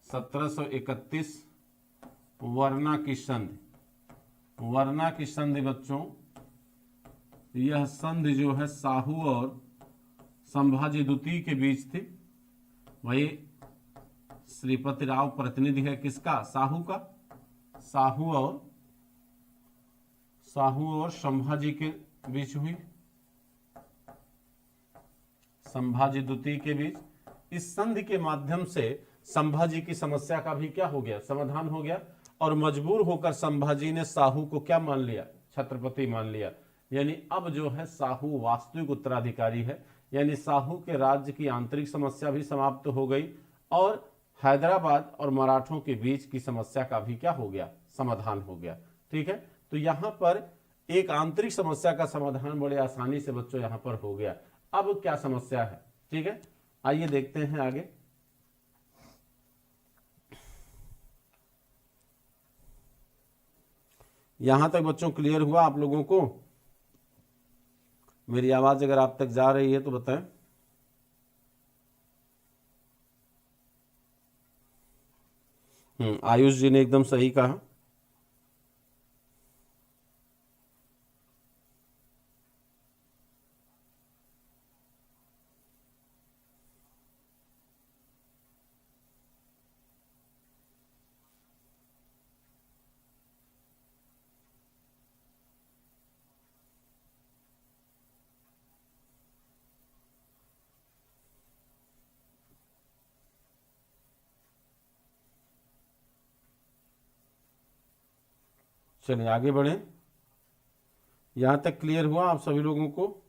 1731 वर्ना की संधि। वर्ना की संधि बच्चों, यह संधि जो है साहू और संभाजी द्वितीय के बीच थी। वही श्रीपति राव प्रतिनिधि है किसका? साहू का। साहू और संभाजी के बीच हुई, संभाजी द्वितीय के बीच। इस संधि के माध्यम से संभाजी की समस्या का भी क्या हो गया? समाधान हो गया। और मजबूर होकर संभाजी ने साहू को क्या मान लिया? छत्रपति मान लिया। यानी अब जो है साहू वास्तविक उत्तराधिकारी है, यानी साहू के राज्य की आंतरिक समस्या भी समाप्त हो गई और हैदराबाद और मराठों के बीच की समस्या का भी क्या हो गया? समाधान हो गया, ठीक है। तो यहां पर एक आंतरिक समस्या का समाधान बड़े आसानी से बच्चों यहां पर हो गया। अब क्या समस्या है, ठीक है, आइए देखते हैं आगे। यहां तक बच्चों क्लियर हुआ आप लोगों को? मेरी आवाज अगर आप तक जा रही है तो बताएं। आयुष जी ने एकदम सही कहा। चलिए आगे बढ़े। यहां तक क्लियर हुआ आप सभी लोगों को?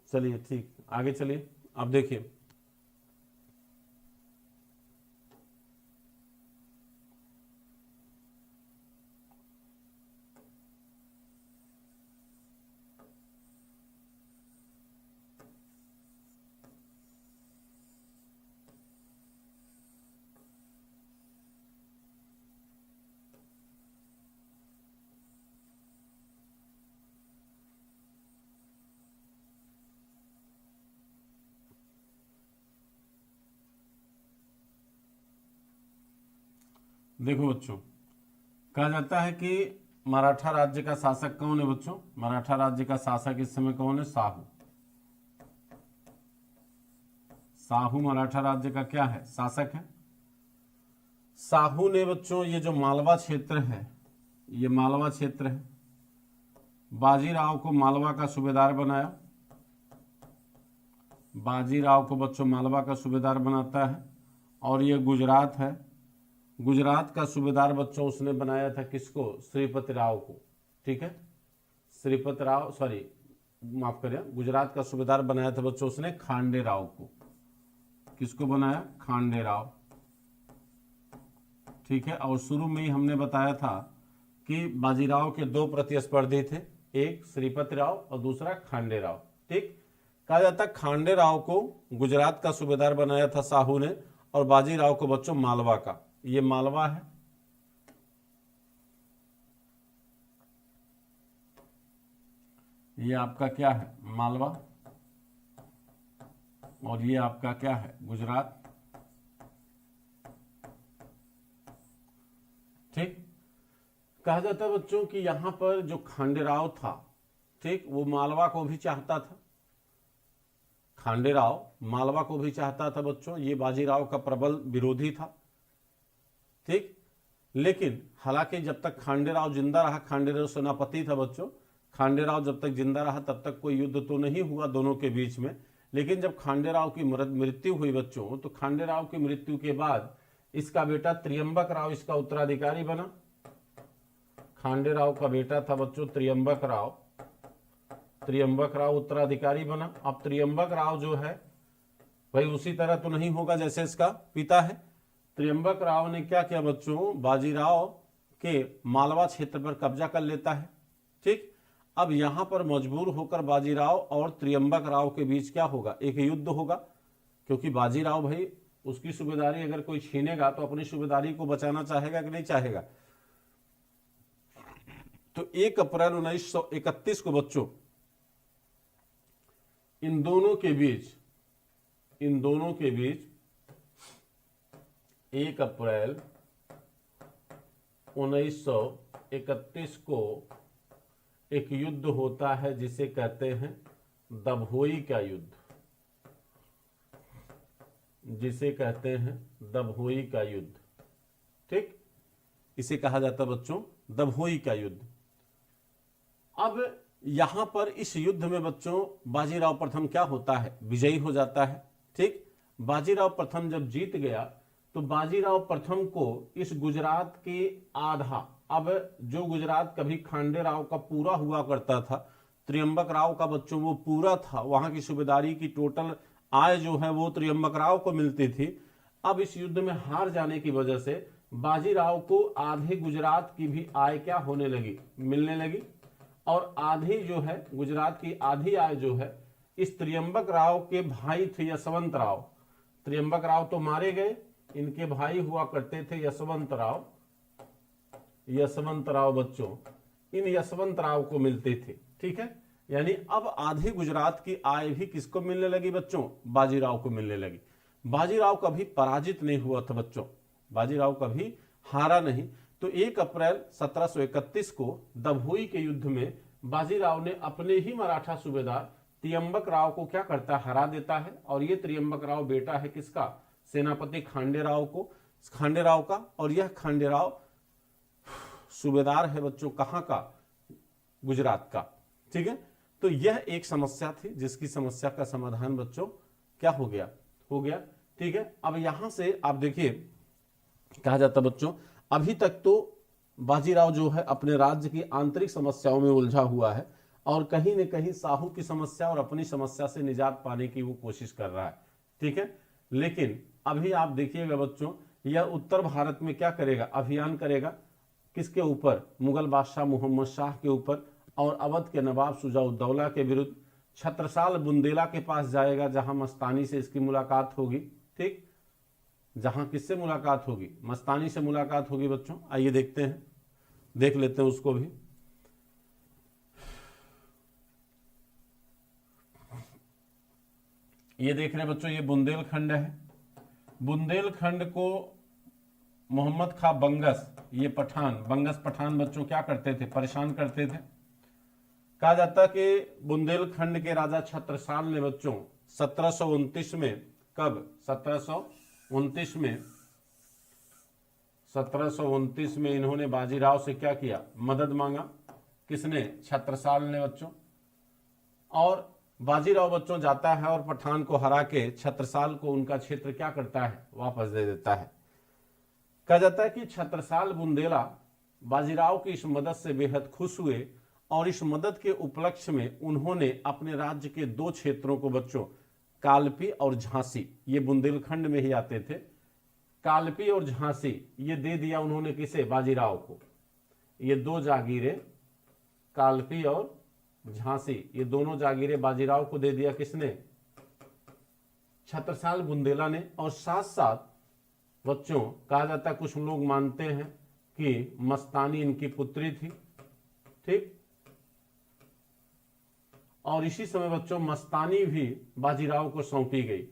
चलिए ठीक, आगे चलिए। अब देखिए, देखो बच्चों, कहा जाता है कि मराठा राज्य का शासक कौन है बच्चों? मराठा राज्य का शासक इस समय कौन है? साहू। साहू मराठा राज्य का क्या है? शासक है। साहू ने बच्चों ये जो मालवा क्षेत्र है, ये मालवा क्षेत्र है, बाजीराव को मालवा का सूबेदार बनाया। बाजीराव को बच्चों मालवा का सूबेदार बनाता है। और ये गुजरात है, गुजरात का सूबेदार बच्चों उसने बनाया था किसको? श्रीपति राव को। ठीक है, श्रीपति राव, सॉरी माफ करिए, गुजरात का सूबेदार बनाया था बच्चों उसने खांडे राव को। किसको बनाया? खांडे राव। ठीक है, और शुरू में ही हमने बताया था कि बाजीराव के दो प्रतिस्पर्धी थे, एक श्रीपति राव और दूसरा खांडे राव। ठीक, कहा जाता है खांडे राव को गुजरात का सूबेदार बनाया था साहू ने, और बाजीराव को बच्चों मालवा का। ये मालवा है, ये आपका क्या है? मालवा। और ये आपका क्या है? गुजरात। ठीक, कहा जाता है बच्चों कि यहां पर जो खांडेराव था, ठीक, वो मालवा को भी चाहता था। खांडेराव मालवा को भी चाहता था बच्चों, ये बाजीराव का प्रबल विरोधी था। ठीक, लेकिन हालांकि जब तक खांडेराव जिंदा रहा, खांडेराव सेनापति था बच्चों, खांडेराव जब तक जिंदा रहा तब तक कोई युद्ध तो नहीं हुआ दोनों के बीच में। लेकिन जब खांडेराव की मृत्यु हुई बच्चों, तो खांडेराव की मृत्यु के बाद इसका बेटा त्रियंबक राव इसका उत्तराधिकारी बना। खांडेराव का बेटा था बच्चों त्रियंबक राव, त्रियंबक राव उत्तराधिकारी बना। अब त्रियंबक राव जो है भाई उसी तरह तो नहीं होगा जैसे इसका पिता है। त्रियंबक राव ने क्या किया बच्चों? बाजीराव के मालवा क्षेत्र पर कब्जा कर लेता है। ठीक, अब यहां पर मजबूर होकर बाजीराव और त्रियंबक राव के बीच क्या होगा? एक युद्ध होगा, क्योंकि बाजीराव भाई उसकी सूबेदारी अगर कोई छीनेगा तो अपनी सूबेदारी को बचाना चाहेगा कि नहीं चाहेगा। तो 1 अप्रैल 1931 को बच्चों इन दोनों के बीच 1 अप्रैल 1931 को एक युद्ध होता है जिसे कहते हैं दभोई का युद्ध, जिसे कहते हैं दभोई का युद्ध। ठीक, इसे कहा जाता है बच्चों दभोई का युद्ध। अब यहां पर इस युद्ध में बच्चों बाजीराव प्रथम क्या होता है? विजयी हो जाता है। ठीक, बाजीराव प्रथम जब जीत गया तो बाजीराव प्रथम को इस गुजरात के आधा, अब जो गुजरात कभी खांडे राव का पूरा हुआ करता था, त्रियंबक राव का बच्चों वो पूरा था, वहां की सूबेदारी की टोटल आय जो है वो त्रियंबक राव को मिलती थी। अब इस युद्ध में हार जाने की वजह से बाजीराव को आधे गुजरात की भी आय क्या होने लगी? मिलने लगी। और आधी जो है गुजरात की आधी आय जो है इस त्रियंबक राव के भाई थे यशवंत राव। त्रियंबक राव तो मारे गए, इनके भाई हुआ करते थे यशवंत राव। यशवंत राव बच्चों, इन यशवंत राव को मिलते थे। ठीक है, यानी अब आधी गुजरात की आय भी किसको मिलने लगी बच्चों? बाजीराव को मिलने लगी। बाजीराव कभी पराजित नहीं हुआ था बच्चों, बाजीराव कभी हारा नहीं। तो 1 अप्रैल 1731 को दभोई के युद्ध में बाजीराव ने अपने ही मराठा सूबेदार त्रियंबक राव को क्या करता है? हरा देता है। और ये त्रियंबक राव बेटा है किसका? सेनापति खांडे राव का। और यह खांडे राव सूबेदार है बच्चों कहां का? गुजरात का। ठीक है, तो यह एक समस्या थी जिसकी समस्या का समाधान बच्चों क्या हो गया? ठीक है, अब यहां से आप देखिए, कहा जाता बच्चों अभी तक तो बाजीराव जो है अपने राज्य की आंतरिक समस्याओं में उलझा हुआ है और कहीं न कहीं साहू की समस्या और अपनी समस्या से निजात पाने की वो कोशिश कर रहा है। ठीक है, लेकिन अभी आप देखिएगा बच्चों, यह उत्तर भारत में क्या करेगा? अभियान करेगा। किसके ऊपर? मुगल बादशाह मोहम्मद शाह के ऊपर और अवध के नवाब शुजा-उद-दौला के विरुद्ध। छत्रसाल बुंदेला के पास जाएगा जहां मस्तानी से इसकी मुलाकात होगी। ठीक, जहां किससे मुलाकात होगी? मस्तानी से मुलाकात होगी बच्चों। आइए देखते हैं, देख लेते हैं उसको भी। ये देख रहे हैं बच्चों, ये बुंदेलखंड है। बुंदेलखंड को मोहम्मद खां बंगस, ये पठान, बंगस पठान बच्चों क्या करते थे, परेशान करते थे। कहा जाता कि बुंदेलखंड के राजा छत्रसाल ने बच्चों 1729 में, कब, 1729 में, 1729 में इन्होंने बाजीराव से क्या किया, मदद मांगा। किसने, छत्रसाल ने बच्चों। और बाजीराव बच्चों जाता है और पठान को हरा के छत्रसाल को उनका क्षेत्र क्या करता है, वापस दे देता है। कहा जाता है कि छत्रसाल बुंदेला बाजीराव की इस मदद से बेहद खुश हुए और इस मदद के उपलक्ष्य में उन्होंने अपने राज्य के 2 क्षेत्रों को बच्चों, कालपी और झांसी, ये बुंदेलखंड में ही आते थे, कालपी और झांसी, ये दे दिया उन्होंने किसे, बाजीराव को। ये 2 जागीरें, कालपी और झांसी, ये दोनों जागीरें बाजीराव को दे दिया किसने, छत्रसाल बुंदेला ने। और साथ साथ बच्चों कहा जाता है, कुछ लोग मानते हैं कि मस्तानी इनकी पुत्री थी, ठीक। और इसी समय बच्चों मस्तानी भी बाजीराव को सौंपी गई।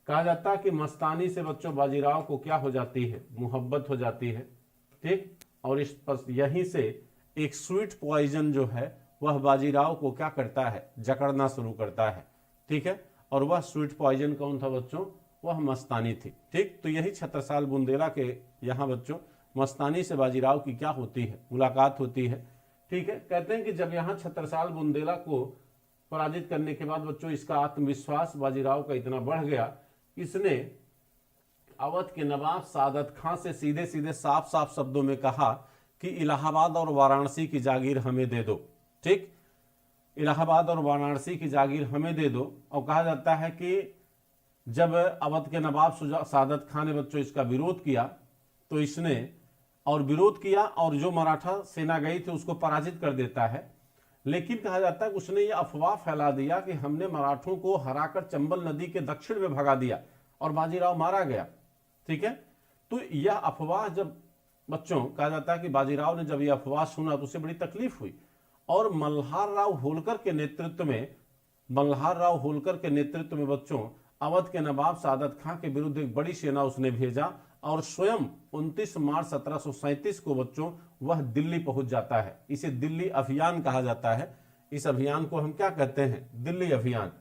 कहा जाता है कि मस्तानी से बच्चों बाजीराव को क्या हो जाती है, मोहब्बत हो जाती है, ठीक। और इस पर यहीं से एक स्वीट पॉइजन जो है वह बाजीराव को क्या करता है, जकड़ना शुरू करता है, ठीक है। और वह स्वीट पॉइजन कौन था बच्चों, वह मस्तानी थी, ठीक। तो यही छत्रसाल बुंदेला के यहाँ बच्चों मस्तानी से बाजीराव की क्या होती है, मुलाकात होती है, ठीक है। कहते हैं कि जब यहाँ छत्रसाल बुंदेला को पराजित करने के बाद बच्चों इसका आत्मविश्वास बाजीराव का इतना बढ़ गया, इसने अवध के नवाब सादत खां से सीधे सीधे साफ साफ शब्दों में कहा कि इलाहाबाद और वाराणसी की जागीर हमें दे दो, ठीक। इलाहाबाद और वाराणसी की जागीर हमें दे दो। और कहा जाता है कि जब अवध के नवाब सादत खां ने बच्चों इसका विरोध किया तो इसने और विरोध किया और जो मराठा सेना गई थी उसको पराजित कर देता है। लेकिन कहा जाता है उसने ये अफवाह फैला दिया कि हमने मराठों को हराकर चंबल नदी के दक्षिण में भगा दिया और बाजीराव मारा गया, ठीक है। तो यह अफवाह जब बच्चों कहा जाता है कि बाजीराव ने जब यह अफवाह सुना तो उसे बड़ी तकलीफ हुई और मल्हार राव होलकर के नेतृत्व में बच्चों अवध के नवाब सादत खां के विरुद्ध एक बड़ी सेना उसने भेजा और स्वयं 29 मार्च 1737 को बच्चों वह दिल्ली पहुंच जाता है। इसे दिल्ली अभियान कहा जाता है। इस अभियान को हम क्या कहते हैं, दिल्ली अभियान।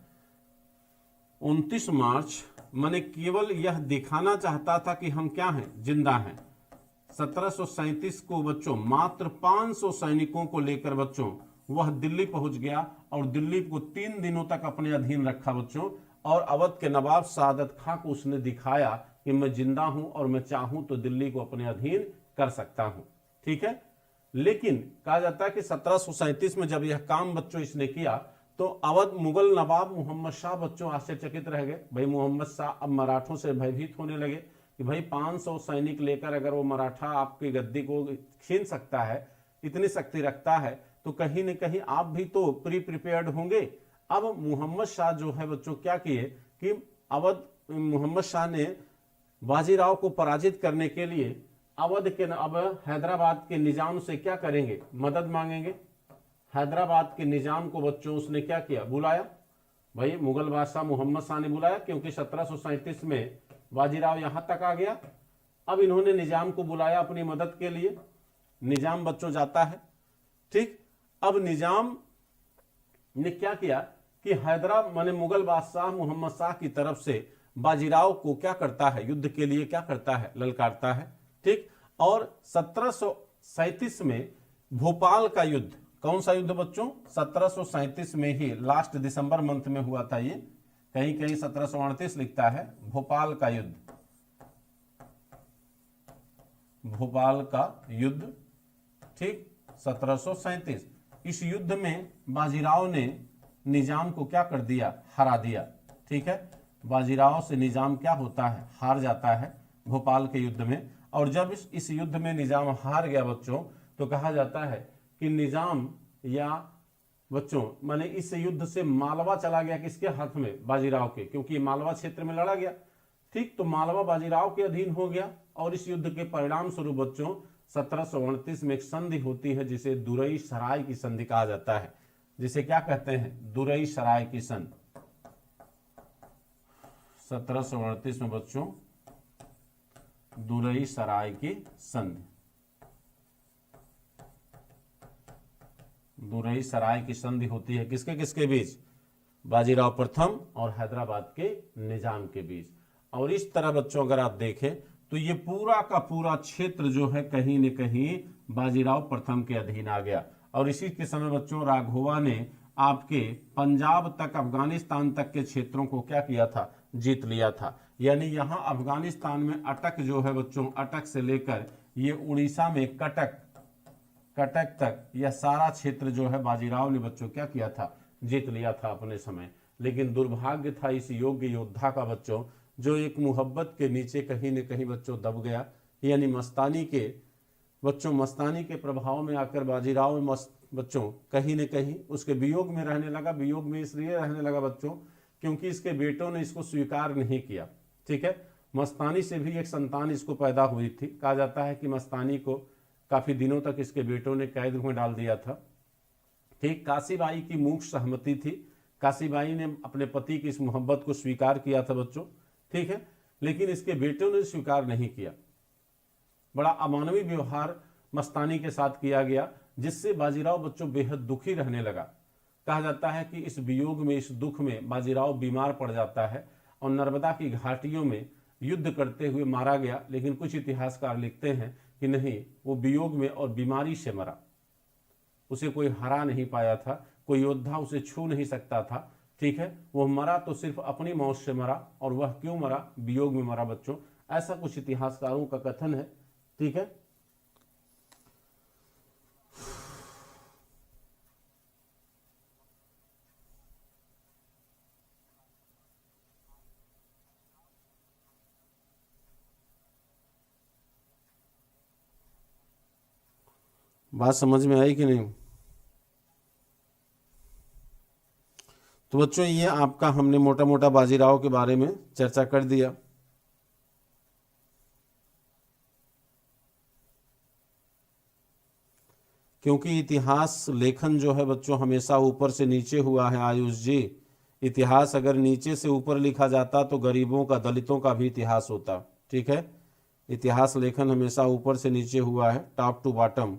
29 मार्च माने केवल यह दिखाना चाहता था कि हम क्या हैं, जिंदा हैं। 1737 को बच्चों मात्र 500 सैनिकों को लेकर बच्चों वह दिल्ली पहुंच गया और दिल्ली को 3 दिनों तक अपने अधीन रखा बच्चों। और अवध के नवाब सादत खां को उसने दिखाया कि मैं जिंदा हूं और मैं चाहूं तो दिल्ली को अपने अधीन कर सकता हूं, ठीक है। लेकिन कहा जाता है कि 1737 में जब यह काम बच्चों इसने किया तो अवध मुगल नवाब मोहम्मद शाह बच्चों आश्चर्यचकित रह गए। भाई मोहम्मद शाह अब मराठों से भयभीत होने लगे कि भाई 500 सैनिक लेकर अगर वो मराठा आपकी गद्दी को छीन सकता है, इतनी शक्ति रखता है, तो कहीं न कहीं आप भी तो प्रिपेयर्ड होंगे। अब मोहम्मद शाह जो है बच्चों क्या किए कि मोहम्मद शाह ने बाजीराव को पराजित करने के लिए अब हैदराबाद के निजाम से क्या करेंगे, मदद मांगेंगे। हैदराबाद के निजाम को बच्चों उसने क्या किया, बुलाया। भाई मुगल बादशाह मोहम्मद शाह ने बुलाया क्योंकि 1737 में बाजीराव यहां तक आ गया। अब इन्होंने निजाम को बुलाया अपनी मदद के लिए। निजाम बच्चों जाता है, ठीक। अब निजाम ने क्या किया कि हैदराबाद माने मुगल बादशाह मोहम्मद शाह की तरफ से बाजीराव को क्या करता है, युद्ध के लिए क्या करता है, ललकारता है, ठीक। और 1737 में भोपाल का युद्ध, कौन सा युद्ध बच्चों, 1737 में ही लास्ट दिसंबर मंथ में हुआ था। ये कहीं कहीं 1738 लिखता है, भोपाल का युद्ध, भोपाल का युद्ध, ठीक, 1737। इस युद्ध में बाजीराव ने निजाम को क्या कर दिया, हरा दिया, ठीक है। बाजीराव से निजाम क्या होता है, हार जाता है भोपाल के युद्ध में। और जब इस युद्ध में निजाम हार गया बच्चों तो कहा जाता है कि निजाम या बच्चों माने इस युद्ध से मालवा चला गया किसके हाथ में, बाजीराव के, क्योंकि मालवा क्षेत्र में लड़ा गया, ठीक। तो मालवा बाजीराव के अधीन हो गया। और इस युद्ध के परिणाम स्वरूप बच्चों 1738 में एक संधि होती है जिसे दुरई सराय की संधि कहा जाता है। जिसे क्या कहते हैं, दुरई सराय की संधि। 1738 में बच्चों दुरई सराय की संधि। दुरई सराय की संधि होती है किसके किसके बीच? बाजीराव प्रथम और हैदराबाद के निजाम के बीच। और इस तरह बच्चों अगर आप देखें तो ये पूरा का पूरा क्षेत्र जो है कहीं न कहीं बाजीराव प्रथम के अधीन आ गया। और इसी के समय बच्चों राघोवा ने आपके पंजाब तक, अफगानिस्तान तक के क्षेत्रों को क्या किया था? जीत लिया था। यानी यहाँ अफगानिस्तान में अटक जो है बच्चों, अटक से लेकर ये उड़ीसा में कटक तक यह सारा क्षेत्र जो है बाजीराव ने बच्चों क्या किया था? जीत लिया था अपने समय। लेकिन दुर्भाग्य था इस योग्य योद्धा का बच्चों, जो एक मुहब्बत के नीचे कहीं न कहीं बच्चों दब गया। यानी मस्तानी के प्रभाव में आकर बाजीराव बच्चों कहीं न कहीं उसके वियोग में रहने लगा। वियोग में इसलिए रहने लगा बच्चों क्योंकि इसके बेटों ने इसको स्वीकार नहीं किया। ठीक है, मस्तानी से भी एक संतान इसको पैदा हुई थी। कहा जाता है कि मस्तानी को काफी दिनों तक इसके बेटों ने कैद में डाल दिया था। ठीक, काशीबाई की मूक सहमति थी। काशीबाई ने अपने पति की इस मोहब्बत को स्वीकार किया था बच्चों, ठीक है, लेकिन इसके बेटों ने स्वीकार नहीं किया। बड़ा अमानवीय व्यवहार मस्तानी के साथ किया गया, जिससे बाजीराव बच्चों बेहद दुखी रहने लगा। कहा जाता है कि इस वियोग में, इस दुख में बाजीराव बीमार पड़ जाता है और नर्मदा की घाटियों में युद्ध करते हुए मारा गया। लेकिन कुछ इतिहासकार लिखते हैं कि नहीं, वो वियोग में और बीमारी से मरा, उसे कोई हरा नहीं पाया था, कोई योद्धा उसे छू नहीं सकता था। ठीक है, वो मरा तो सिर्फ अपनी मौत से मरा। और वह क्यों मरा? वियोग में मरा बच्चों, ऐसा कुछ इतिहासकारों का कथन है। ठीक है, बात समझ में आई कि नहीं? तो बच्चों ये आपका हमने मोटा मोटा बाजीराव के बारे में चर्चा कर दिया। क्योंकि इतिहास लेखन जो है बच्चों हमेशा ऊपर से नीचे हुआ है आयुष जी। इतिहास अगर नीचे से ऊपर लिखा जाता तो गरीबों का, दलितों का भी इतिहास होता। ठीक है, इतिहास लेखन हमेशा ऊपर से नीचे हुआ है, टॉप टू बॉटम।